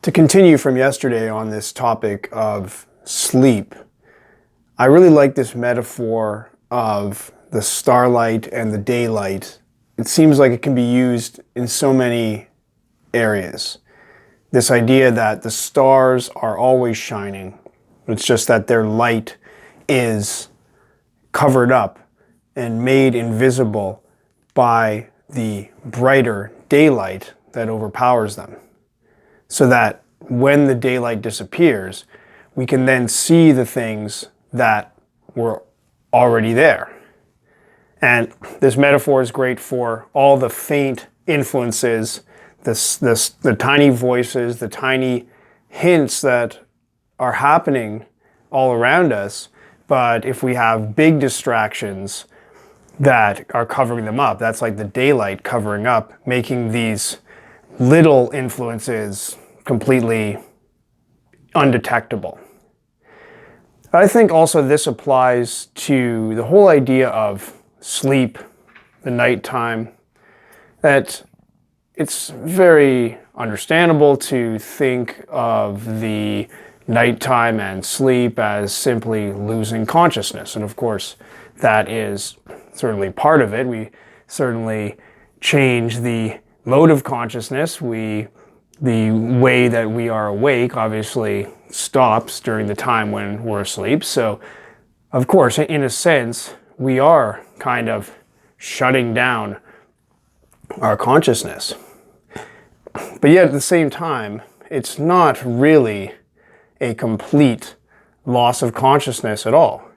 To continue from yesterday on this topic of sleep, I really like this metaphor of the starlight and the daylight. It seems like it can be used in so many areas. This idea that the stars are always shining. It's just that their light is covered up and made invisible by the brighter daylight that overpowers them. So that when the daylight disappears, we can then see the things that were already there. And this metaphor is great for all the faint influences, the tiny voices, the tiny hints that are happening all around us. But if we have big distractions that are covering them up, that's like the daylight covering up, making these little influences completely undetectable. I think also this applies to the whole idea of sleep, the nighttime, that it's very understandable to think of the nighttime and sleep as simply losing consciousness. And of course, that is certainly part of it. We certainly change the mode of consciousness. The way that we are awake obviously stops during the time when we're asleep. So, of course, in a sense, we are kind of shutting down our consciousness. But yet at the same time, it's not really a complete loss of consciousness at all.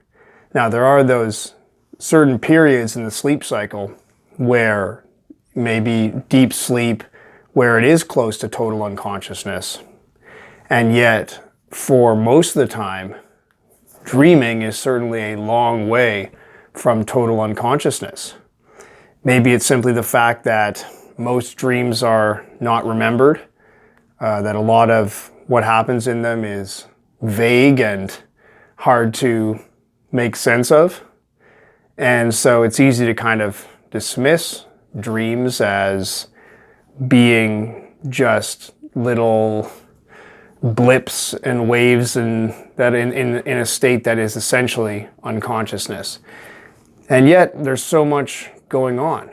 Now, there are those certain periods in the sleep cycle where maybe deep sleep, where it is close to total unconsciousness. And yet, for most of the time, dreaming is certainly a long way from total unconsciousness. Maybe it's simply the fact that most dreams are not remembered, that a lot of what happens in them is vague and hard to make sense of. And so it's easy to kind of dismiss dreams as being just little blips and waves and that in a state that is essentially unconsciousness. And yet there's so much going on.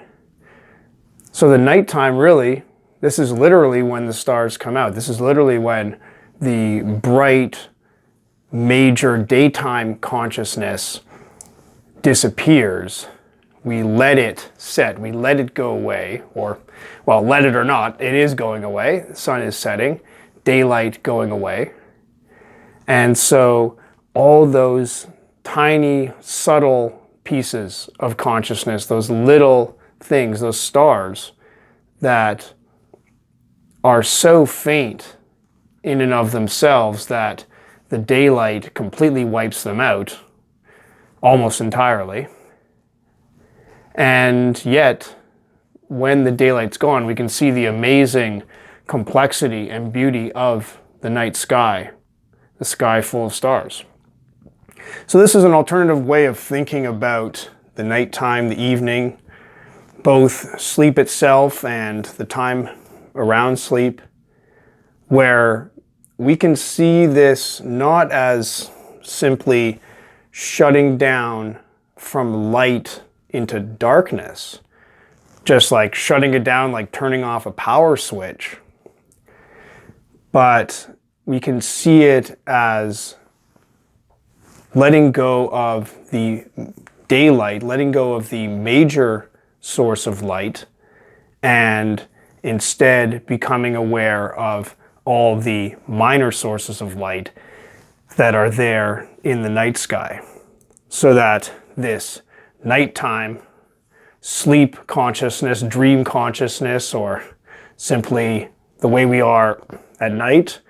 So the nighttime really, this is literally when the stars come out. This is literally when the bright, major daytime consciousness disappears. We let it set, we let it go away, or, well, let it or not, it is going away. The sun is setting, daylight going away. And so all those tiny, subtle pieces of consciousness, those little things, those stars that are so faint in and of themselves that the daylight completely wipes them out, almost entirely. And yet, when the daylight's gone, we can see the amazing complexity and beauty of the night sky, the sky full of stars. So this is an alternative way of thinking about the nighttime, the evening, both sleep itself and the time around sleep, where we can see this not as simply shutting down from light into darkness, just like shutting it down, like turning off a power switch. But we can see it as letting go of the daylight, letting go of the major source of light, and instead becoming aware of all the minor sources of light that are there in the night sky. So that this nighttime, sleep consciousness, dream consciousness, or simply the way we are at night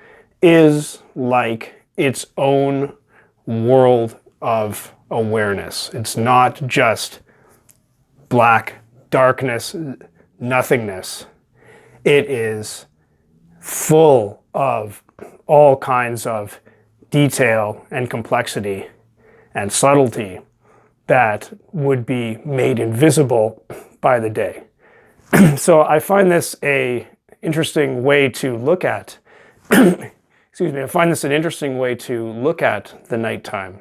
is like its own world of awareness. It's not just black, darkness, nothingness. It is full of all kinds of detail and complexity and subtlety that would be made invisible by the day. So I find this a interesting way to look at excuse me, I find this an interesting way to look at the nighttime.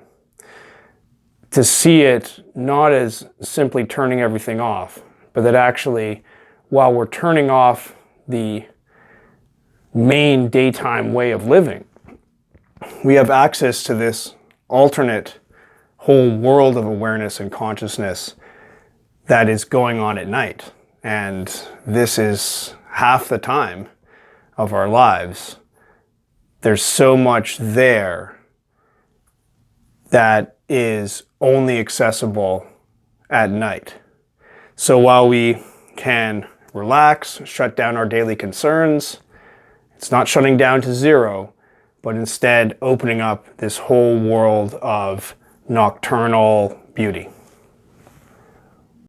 To see it not as simply turning everything off, but that actually, while we're turning off the main daytime way of living, we have access to this alternate whole world of awareness and consciousness that is going on at night. And this is half the time of our lives. There's so much there that is only accessible at night. So while we can relax, shut down our daily concerns, it's not shutting down to zero, but instead opening up this whole world of nocturnal beauty.